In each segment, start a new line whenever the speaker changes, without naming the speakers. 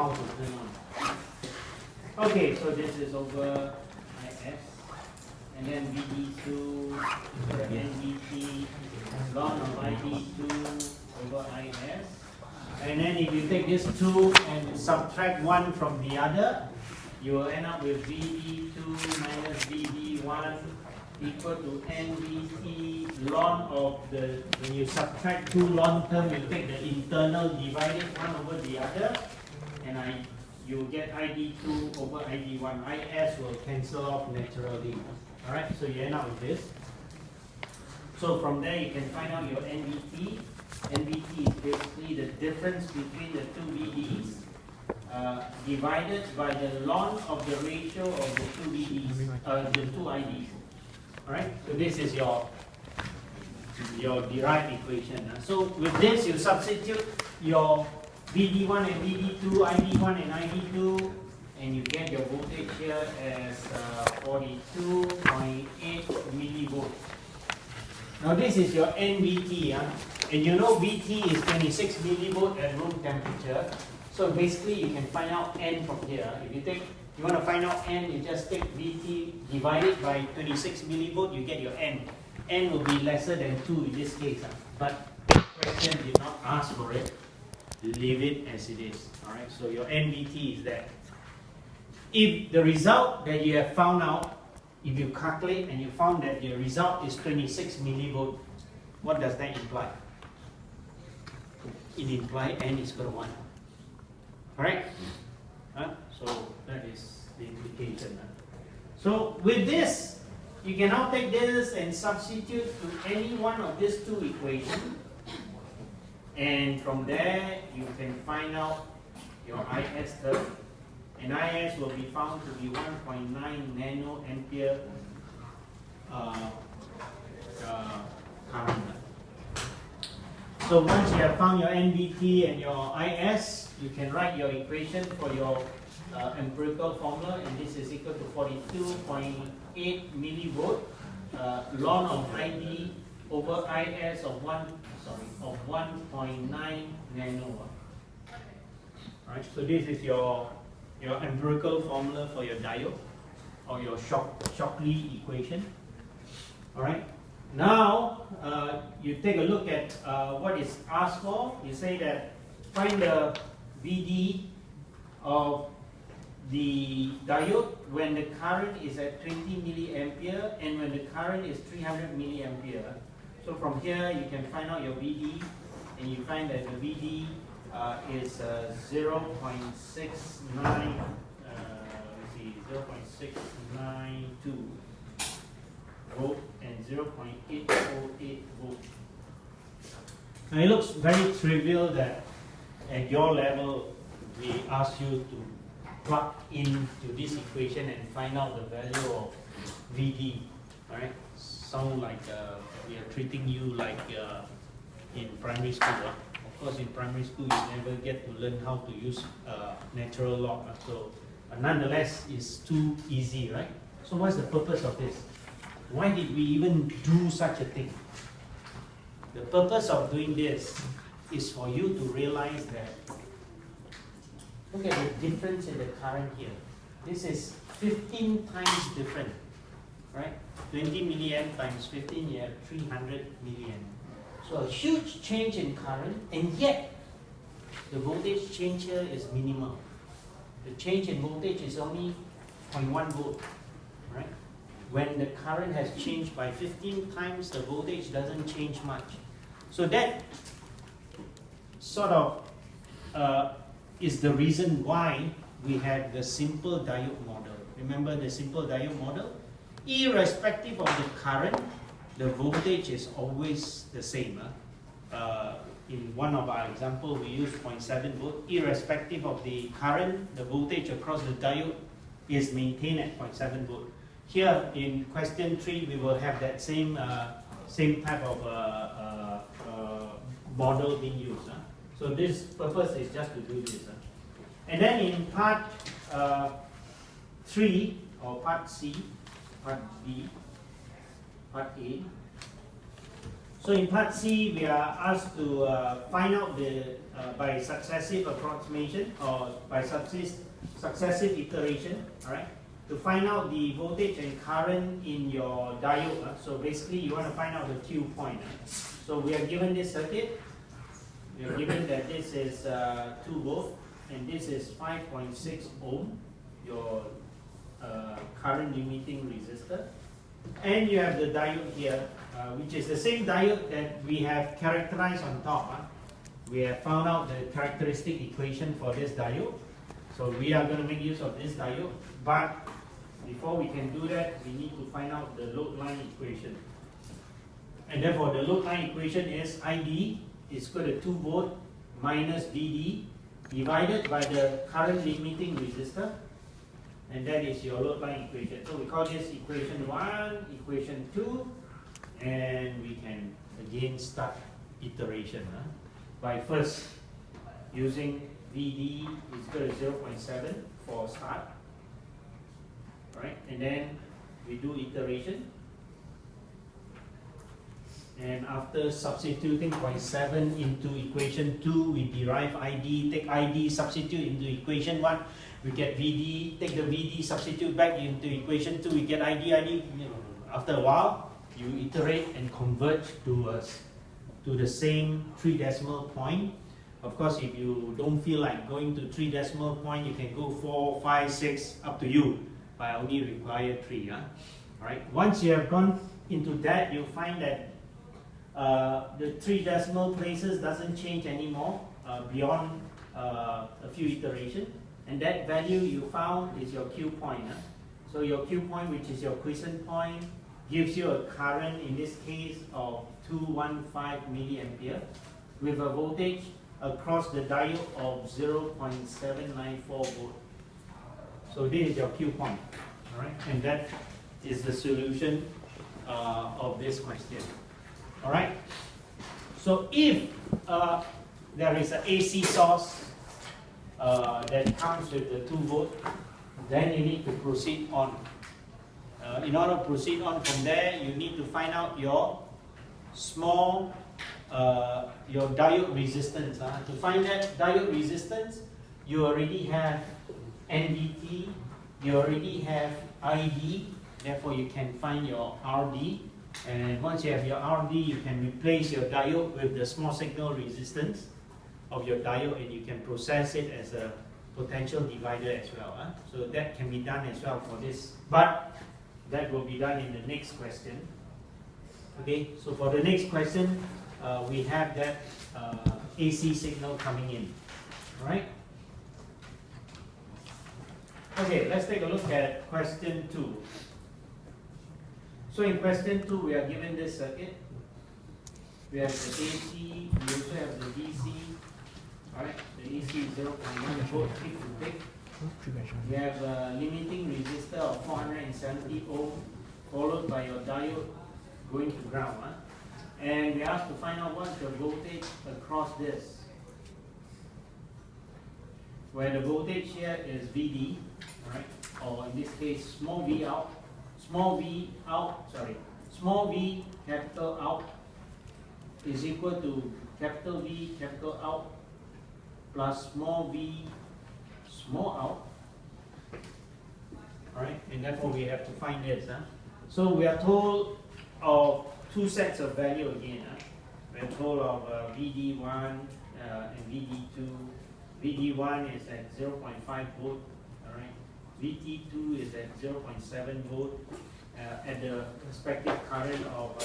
how to turn on. Okay, so this is over IS, and then VD2 over NVT, ln of ID2 over IS. And then if you take this 2 and subtract 1 from the other, you will end up with VD2 minus VD1 equal to NVT ln of the, when you subtract 2 ln term, you take the internal, divide it 1 over the other, and you get ID2 over ID1. IS will cancel off naturally. Alright, so you end up with this. So from there you can find out your NVT. NVT is basically the difference between the two VDs divided by the ln of the ratio of the two VDs, the two IDs. Alright, so this is your derived equation. So with this, you substitute your VD1 and VD2, ID1 and ID2, and you get your voltage here as 42.8 millivolts. Now this is your NVT, and you know VT is 26 millivolt at room temperature. So basically you can find out N from here. If you want to find out N, you just take VT divided by 26 millivolt, you get your N. N will be lesser than 2 in this case, but the question did not ask for it. Leave it as it is. Alright, so your NVT is that. If the result that you have found out, if you calculate and you found that your result is 26 millivolt, what does that imply? It implies N is equal to 1. Correct? So that is the implication. So with this, you can now take this and substitute to any one of these two equations. And from there, you can find out your IS term. And IS will be found to be 1.9 nanoampere current. So once you have found your NVT and your IS, you can write your equation for your empirical formula, and this is equal to 42.8 millivolt ln of ID over IS of 1.9 nano. Right. So this is your empirical formula for your diode, or your Shockley equation. All right. Now you take a look at what is asked for. You say that find the VD of the diode when the current is at 20 milliampere and when the current is 300 milliampere. So from here you can find out your VD, and you find that the VD is 0.69. 0.692 volt and 0.808 volt. Now it looks very trivial that at your level we ask you to plug into this equation and find out the value of VD. Alright? Sound like we are treating you like in primary school. Of course, in primary school you never get to learn how to use natural log. So nonetheless, it's too easy, right? So what's the purpose of this? Why did we even do such a thing? The purpose of doing this is for you to realize that, look at the difference in the current here. This is 15 times different, right? 20 milliamp times 15, you have 300 milliamp. So a huge change in current, and yet the voltage change here is minimal. The change in voltage is only 0.1 volt, right? When the current has changed by 15 times, the voltage doesn't change much. So that sort of is the reason why we had the simple diode model. Remember the simple diode model? Irrespective of the current, the voltage is always the same. In one of our examples, we use 0.7 volt. Irrespective of the current, the voltage across the diode is maintained at 0.7 volt. Here in question 3, we will have that same type of model being used. So this purpose is just to do this. And then in part 3, or part C, part B, part A, So in part C, we are asked to find out the by successive approximation or by successive iteration, all right, to find out the voltage and current in your diode. So basically, you want to find out the Q point. So we are given this circuit. We are given that this is 2 volt and this is 5.6 ohm, your current limiting resistor, and you have the diode here, which is the same diode that we have characterized on top. We have found out the characteristic equation for this diode, so we are going to make use of this diode. But before we can do that, we need to find out the load line equation, and therefore the load line equation is ID is equal to 2 volt minus VD divided by the current limiting resistor, and that is your load line equation. So we call this equation 1, equation 2, and we can again start iteration by first using VD is equal to 0.7 for start, right? And then we do iteration, and after substituting 0.7 into equation 2, we derive ID, take ID, substitute into equation 1, we get VD, take the VD, substitute back into equation 2, we get ID. After a while, you iterate and converge to the same 3 decimal point. Of course, if you don't feel like going to 3 decimal point, you can go 4, 5, 6, up to you, but I only require 3. Alright. Once you have gone into that, you'll find that the 3 decimal places doesn't change anymore beyond a few iterations, and that value you found is your Q point. So your Q point, which is your quiescent point, gives you a current, in this case, of 215 milliampere with a voltage across the diode of 0.794 volt. So this is your Q point, all right? And that is the solution of this question. All right. So if there is an AC source that comes with the 2 volt, then you need to proceed on. In order to proceed on from there, you need to find out your small, your diode resistance. To find that diode resistance, you already have NDT, you already have ID, therefore you can find your RD. And once you have your RD, you can replace your diode with the small signal resistance of your diode, and you can process it as a potential divider as well. So that can be done as well for this, but that will be done in the next question. Okay, so for the next question, we have that AC signal coming in. All right. Okay, let's take a look at question 2. So in question 2, we are given this circuit. We have the AC, we also have the DC. Alright, the AC is 0.1 volt peak to peak. We have a limiting resistor of 470 ohm, followed by your diode going to ground. And we asked to find out what's the voltage across this, where the voltage here is VD, right? Or in this case, small v out, small v capital out is equal to capital V capital out plus small v small out. Alright, and therefore we have to find this. So we are told of 2 sets of value again. We are told of VD1 and VD2. VD1 is at 0.5 volt. Alright, VT2 is at 0.7 volt at the respective current of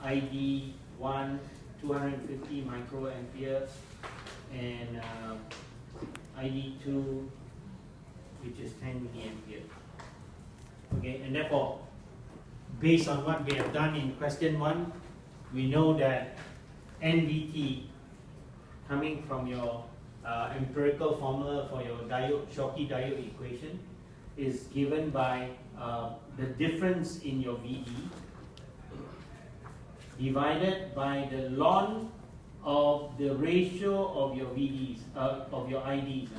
ID1 250 microampere and ID2 which is 10 milliampere. Okay, and therefore based on what we have done in question 1, we know that NVT coming from your empirical formula for your diode, Schottky diode equation is given by the difference in your VD divided by the ln of the ratio of your VDs, of your IDs.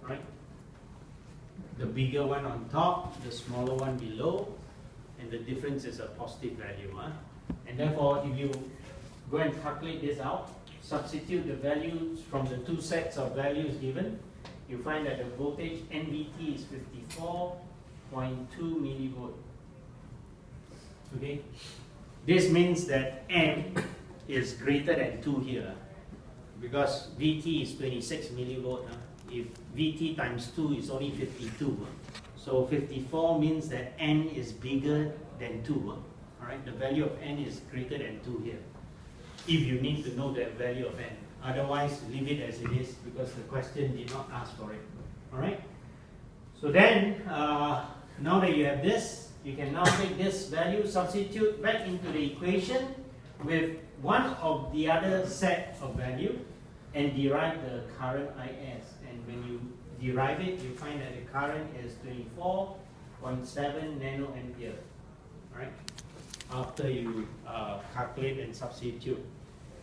Right? The bigger one on top, the smaller one below, and the difference is a positive value. And therefore, if you go and calculate this out, substitute the values from the two sets of values given, you find that the voltage NVT is 54.2 millivolt. Okay, this means that N is greater than 2 here, because VT is 26 millivolt. If VT times 2 is only 52, so 54 means that N is bigger than 2. Alright, the value of N is greater than 2 here, if you need to know the value of N. Otherwise, leave it as it is, because the question did not ask for it. Alright, so then now that you have this, you can now take this value, substitute back into the equation with one of the other set of value, and derive the current IS. And when you derive it, you find that the current is 24.7 nanoampere. Right? After you calculate and substitute.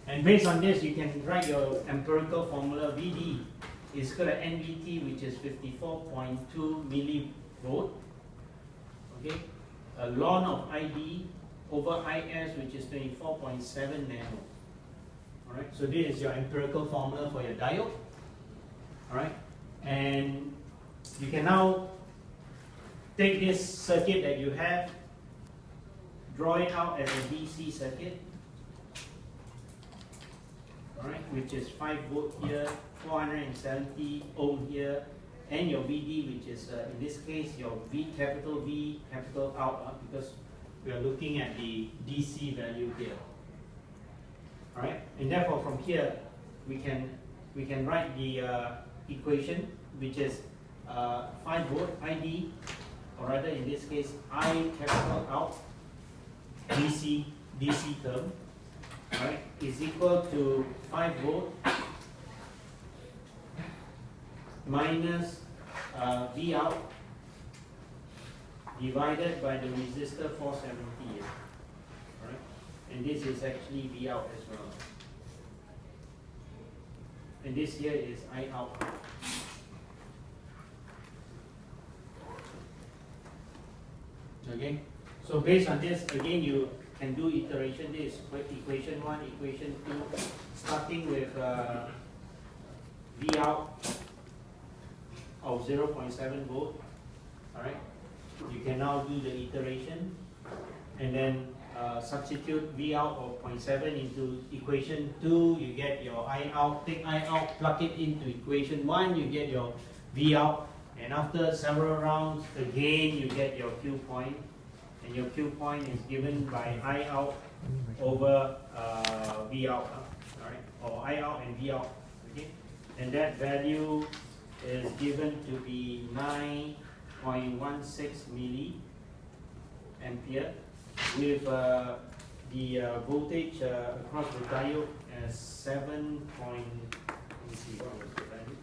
And based on this, you can write your empirical formula. VD is equal to NVT, which is 54.2 millivolt. Okay, a ln of ID over IS, which is 24.7 nano. Alright, so this is your empirical formula for your diode. Alright, and you can now take this circuit that you have, draw it out as a DC circuit. Alright, which is 5 volt here, 470 ohm here, and your VD, which is in this case your V capital out, because we are looking at the DC value here. Alright, and therefore from here we can write the equation, which is 5 volt ID, or rather in this case I capital out DC term, right, is equal to 5 volt minus V out divided by the resistor 470. Right? And this is actually V out as well. And this here is I out. Okay? So based on this, again you can do iteration. This is equation 1, equation 2, starting with V out of 0.7 volt. Alright? You can now do the iteration and then substitute V out of 0.7 into equation 2, you get your I out, take I out, plug it into equation 1, you get your V out, and after several rounds, again you get your Q point, and your Q point is given by I out over V out, alright, or I out and V out, okay, and that value is given to be 9.16 milliampere, with the voltage across the diode as 7. Let me see, what was the value?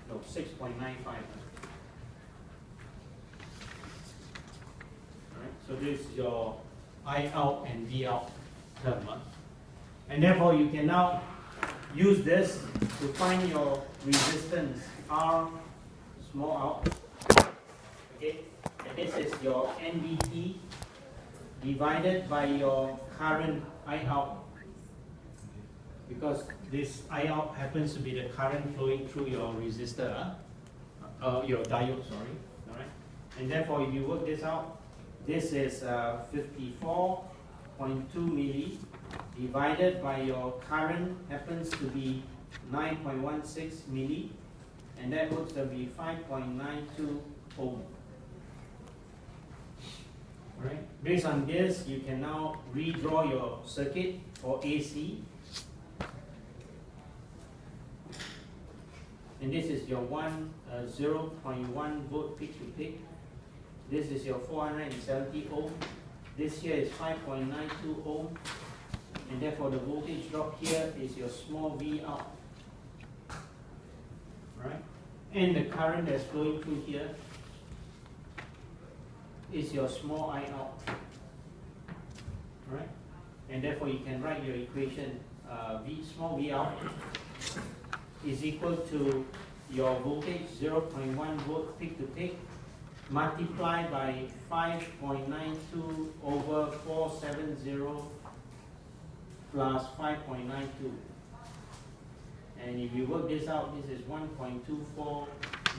No, 6.95. Alright, so this is your I out and V out term. And therefore you can now use this to find your resistance R small out. Okay, and this is your NVT divided by your current I out, because this I out happens to be the current flowing through your resistor, your diode, sorry. Alright, and therefore if you work this out, this is 54.2 milli divided by your current happens to be 9.16 milli, and that works to be 5.92 ohm. Right. Based on this, you can now redraw your circuit for AC. And this is your 0.1 volt peak to peak. This is your 470 ohm. This here is 5.92 ohm. And therefore the voltage drop here is your small V out. Right? And the current that's flowing through here is your small I out. Right? And therefore you can write your equation small V out is equal to your voltage 0.1 volt peak to peak multiply by 5.92 over 470 plus 5.92. And if you work this out, this is 1.24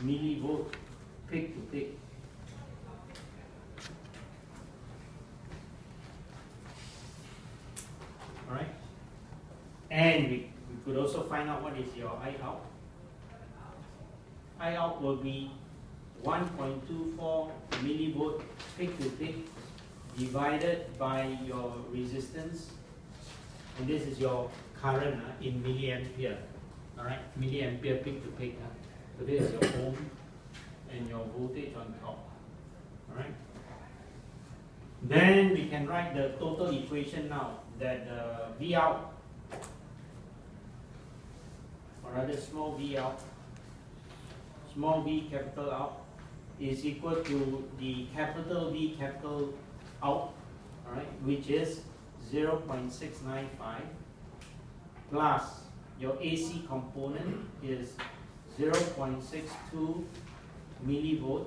millivolt peak to peak. Alright? And we could also find out what is your I out. I out will be 1.24 millivolt peak to peak divided by your resistance, and this is your current in milliampere. Alright, milliampere peak to peak. So this is your ohm and your voltage on top. Alright. Then we can write the total equation now, that V out, or rather small v out, small v capital out, is equal to the capital V capital out, alright, which is 0.695 plus your AC component is 0.62 millivolt,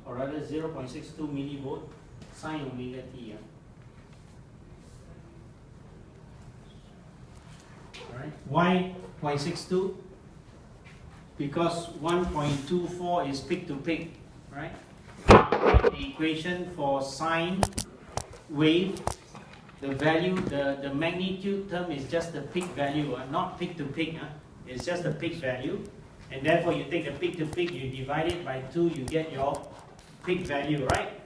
or rather 0.62 millivolt sine omega t. Alright, why 0.62? Because 1.24 is peak to peak, right? The equation for sine wave, the value, the magnitude term is just the peak value, not peak to peak. It's just the peak value, and therefore you take the peak to peak, you divide it by 2, you get your peak value, right?